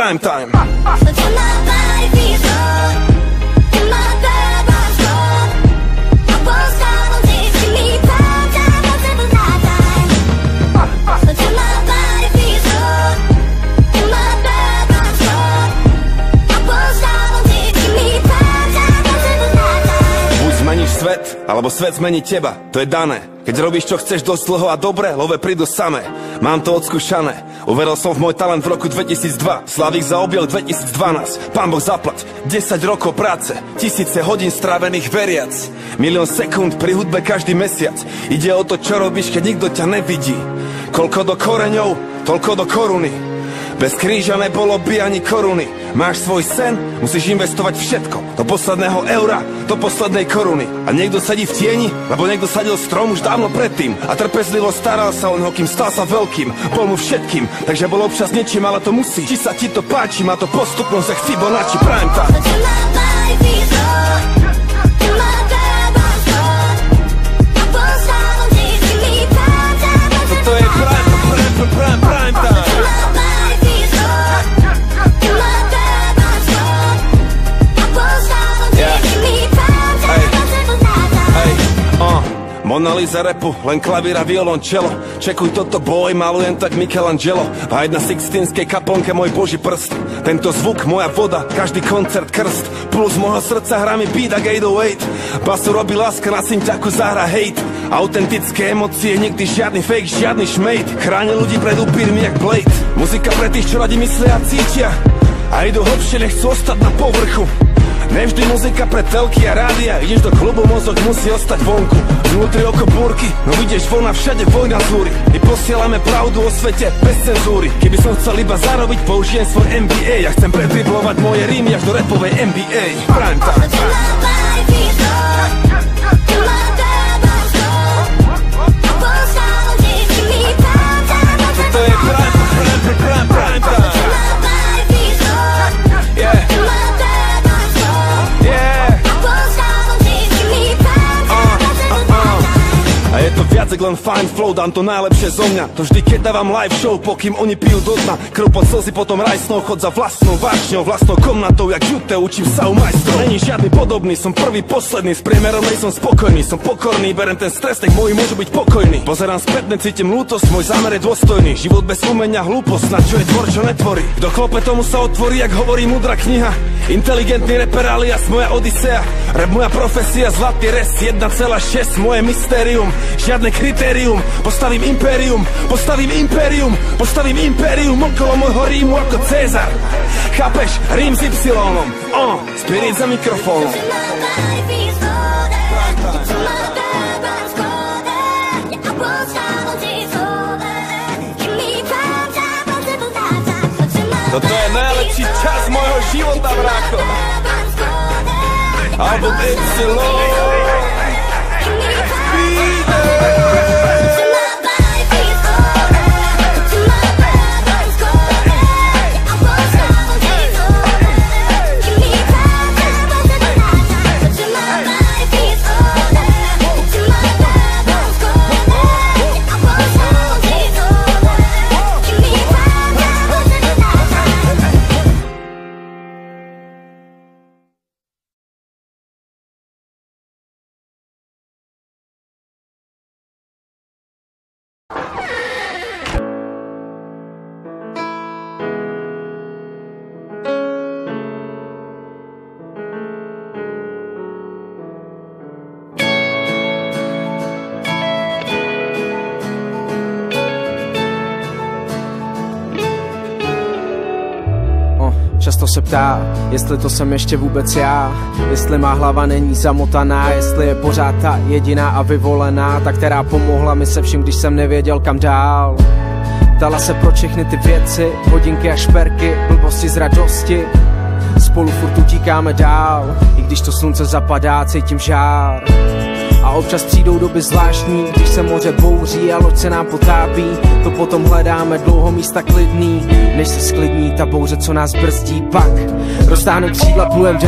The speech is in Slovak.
prime time. Svet, alebo svet zmení teba, to je dané. Keď robíš čo chceš dosť dlho a dobre, love prídu samé. Mám to odskúšané, uveril som v môj talent v roku 2002. Slavík za objel 2012, pán Boh zaplať. 10 rokov práce, tisíce hodín strávených veriac. Milión sekúnd pri hudbe každý mesiac. Ide o to, čo robíš, keď nikto ťa nevidí. Koľko do koreňov, toľko do koruny. Bez kríža nebolo by ani koruny. Máš svoj sen, musíš investovať všetko. Do posledného eura, do poslednej koruny. A niekto sedí v tieni, lebo niekto sadil strom už dávno predtým. A trpezlivo staral sa o neho, kým stal sa veľkým. Bol mu všetkým, takže bol občas niečím, ale to musí. Či sa ti to páči, má to postupnosť jak Fibonacci prime time. Toto je prime time. Mona Lisa rapu, len klavír a violončelo. Čekuj toto boj, malujem tak Michelangelo. A jedna sixtínskej kaplnke môj boží prst. Tento zvuk, moja voda, každý koncert krst. Plus môjho srdca hrá mi beat a 808. Basu robí láska, na synťaku zahra hate. Autentické emócie, nikdy žiadny fake, žiadny šmejt. Chráni ľudí pred upírmi jak Blade. Muzika pre tých, čo radi myslia a cítia a idú hlbšie, nechcú ostať na povrchu. Nevždy muzika pre telky a rádia. Ideš do klubu, mozog musí ostať vonku. Vnútri oko búrky, no ideš von a všade vojna zúry. My posielame pravdu o svete bez cenzúry. Keby som chcel iba zarobiť, použijem svoj MBA. Ja chcem predriblovať moje rímy až do rapovej NBA. Prime time. Toto je prime time. A je to viac jak len fine flow, dám to najlepšie zo mňa. To vždy, keď dávam live show, pokým oni pijú do dna. Krv pod slzy, potom rajsnou, chod za vlastnou vášňou, vlastnou komnatou, jak Jute, učím sa u majstrov. Není žiadny podobný, som prvý, posledný, s priemerom nej som spokojný, som pokorný, berem ten stres, tak moji môžu byť pokojný. Pozerám spätne, cítim lútosť, môj zámer je dôstojný. Život bez umenia, hlúposť, na čo je tvor, čo netvorí. Kto klope, tomu sa otvorí, jak hovorí múdra kniha. Inteligentný reper alias moja odisea. Rap moja profesia, zlatý rest 1,6, moje mystérium. Žiadne kritérium, postavím impérium, postavím impérium, postavím impérium okolo môjho rímu ako Cezar. Chápeš? Rím s Y-om, Spirit za mikrofónom. Toto je najlepší čas môjho života, brácho. Alebo Y. Často se ptá, jestli to jsem ještě vůbec já, jestli má hlava není zamotaná, jestli je pořád ta jediná a vyvolená, ta, která pomohla mi se vším, když jsem nevěděl kam dál. Ptala se pro všechny ty věci, hodinky a šperky, blbosti z radosti. Spolu furt utíkáme dál, i když to slunce zapadá, cítím žár. A občas přijdou doby zvláštní, když se moře bouří a loď se nám potápí. To potom hledáme dlouho místa klidný, než se sklidní ta bouře, co nás brzdí. Pak roztáhne křídla, plujem